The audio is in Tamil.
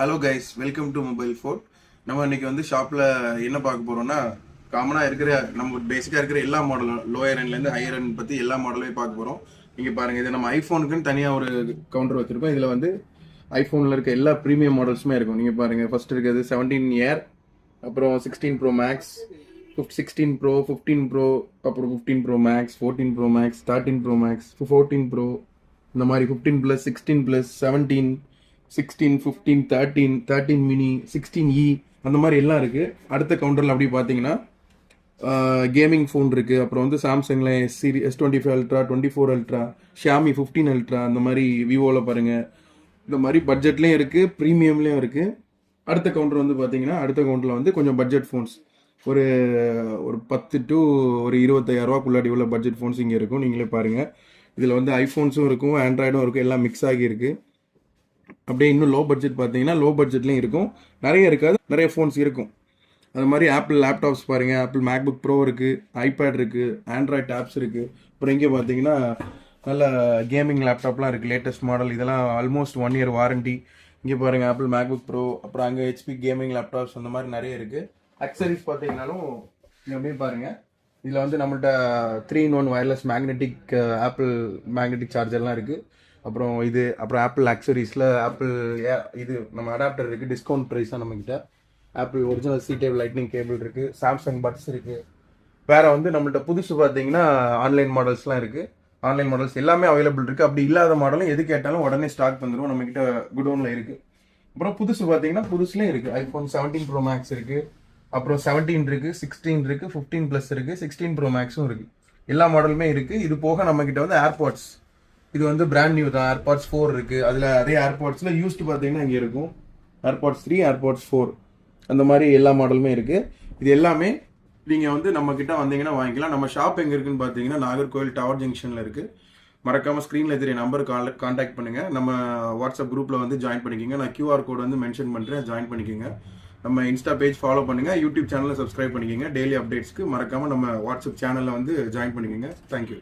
Hello guys, welcome to mobile phone. நம்ம இன்னைக்கு வந்து ஷாப்பில் என்ன பார்க்க போகிறோம்னா, காமனாக இருக்கிற நம்ம பேசிக்காக இருக்கிற எல்லா மாடலும் லோயர் எண்ட்லேருந்து ஹையர் எண்ட் பற்றி எல்லா மாடலையும் பார்க்க போகிறோம். நீங்கள் பாருங்கள், இது நம்ம ஐஃபோனுக்குன்னு தனியாக ஒரு கவுண்டர் வச்சுருக்கோம். இதில் வந்து ஐஃபோனில் இருக்க எல்லா ப்ரீமியம் மாடல்ஸுமே இருக்கும். நீங்கள் பாருங்கள், ஃபர்ஸ்ட் இருக்கிறது 17 ஏர், அப்புறம் 16 ப்ரோ மேக்ஸ், 16 ப்ரோ, 15 ப்ரோ, அப்புறம் 15 pro max, 14 pro max, 13 pro max, 14 pro, இந்த மாதிரி 15 ப்ளஸ், 16 ப்ளஸ், 17, 16, 15, 13, 13 மினி, 16E அந்த மாதிரி எல்லாம் இருக்குது. அடுத்த கவுண்டரில் அப்படி பார்த்தீங்கன்னா கேமிங் ஃபோன் இருக்குது. அப்புறம் வந்து சாம்சங்கில் S25 ultra, 24 ultra, Xiaomi 15 ultra, அந்த மாதிரி விவோவில் பாருங்கள். இந்த மாதிரி பட்ஜெட்லேயும் இருக்குது, ப்ரீமியம்லேயும் இருக்குது. அடுத்த கவுண்டர் வந்து பார்த்தீங்கன்னா, அடுத்த கவுண்டரில் வந்து கொஞ்சம் பட்ஜெட் ஃபோன்ஸ், ஒரு ஒரு 10 to ஒரு 25,000 உள்ள பட்ஜெட் ஃபோன்ஸ் இங்கே இருக்கும். நீங்களே பாருங்கள், இதில் வந்து ஐஃபோன்ஸும் இருக்கும், ஆண்ட்ராய்டும் இருக்கும், எல்லாம் மிக்ஸ் ஆகி இருக்குது. அப்படியே இன்னும் லோ பட்ஜெட் பார்த்தீங்கன்னா லோ பட்ஜெட்லேயும் இருக்கும், நிறைய இருக்காது, நிறைய ஃபோன்ஸ் இருக்கும். அது மாதிரி ஆப்பிள் லேப்டாப்ஸ் பாருங்கள், ஆப்பிள் மேக்புக் ப்ரோ இருக்குது, ஐபேட் இருக்குது, ஆண்ட்ராய்ட் ஆப்ஸ் இருக்குது. அப்புறம் இங்கே பார்த்தீங்கன்னா நல்ல கேமிங் லேப்டாப்லாம் இருக்குது, லேட்டஸ்ட் மாடல், இதெல்லாம் ஆல்மோஸ்ட் 1 year வாரண்டி. இங்கே பாருங்கள் ஆப்பிள் மேக்புக் ப்ரோ, அப்புறம் அங்கே HP கேமிங் லேப்டாப்ஸ், அந்த மாதிரி நிறைய இருக்குது. அக்சரிஸ் பார்த்தீங்கன்னாலும் அப்படியே பாருங்கள், இதில் வந்து நம்மள்ட்ட 3-in-1 wireless magnetic Apple magnetic சார்ஜர்லாம் இருக்குது. அப்புறம் அப்புறம் ஆப்பிள் ஆக்சரிஸில் ஆப்பிள் இது நம்ம அடாப்டர் இருக்குது, டிஸ்கவுண்ட் ப்ரைஸ் தான் நம்மக்கிட்ட. Apple original C type lightning cable இருக்குது, சாம்சங் பட்ஸ் இருக்குது. வேறு வந்து நம்மள்ட்ட புதுசு பார்த்தீங்கன்னா ஆன்லைன் மாடல்ஸ்லாம் இருக்குது. ஆன்லைன் மாடல்ஸ் எல்லாமே அவைலபிள் இருக்குது. அப்படி இல்லாத மாடலும் எது கேட்டாலும் உடனே ஸ்டாக் வந்துடும், நம்மக்கிட்ட குடோனில் இருக்குது. அப்புறம் புதுசு பார்த்தீங்கன்னா புதுசுலேயும் இருக்குது. ஐஃபோன் 17 ப்ரோ மேக்ஸ் இருக்குது, அப்புறம் 17 இருக்குது, 16 இருக்குது, 15 ப்ளஸ் இருக்குது, 16 ப்ரோ மேக்ஸும் இருக்குது. எல்லா மாடலுமே இருக்குது. இது போக நம்மக்கிட்ட வந்து ஏர்பாட்ஸ், இது வந்து பிராண்ட் நியூ தான். ஏர்பாட்ஸ் 4 இருக்குது. அதில் அதே ஏர்பாட்ஸில் யூஸ்டு பார்த்தீங்கன்னா இங்கே இருக்கும் ஏர்பாட்ஸ் 3, ஏர்பாட்ஸ் 4, அந்த மாதிரி எல்லா மாடலுமே இருக்குது. இது எல்லாமே நீங்கள் வந்து நம்மக்கிட்ட வந்தீங்கன்னா வாங்கிக்கலாம். நம்ம ஷாப் எங்கே இருக்குன்னு பார்த்தீங்கன்னா நாகர்கோவில் டவர் ஜங்ஷனில் இருக்குது. மறக்காமல் ஸ்க்ரீனில் தெரிய நம்பர் கான்டாக்ட் பண்ணுங்கள். நம்ம வாட்ஸ்அப் குரூப்பில் வந்து ஜாயின் பண்ணிக்கோங்க. நான் QR கோட் வந்து மென்ஷன் பண்ணுறேன், ஜாயின் பண்ணிக்கோங்க. நம்ம இன்ஸ்டா பேஜ் ஃபாலோ பண்ணுங்கள், யூடியூப் சேனலை சப்ஸ்கிரைப் பண்ணிக்கோங்க. டெய்லி அப்டேட்ஸ்க்கு மறக்காமல் நம்ம வாட்ஸ்அப் சேனலில் வந்து ஜாயின் பண்ணிக்கோங்க. தேங்க்யூ.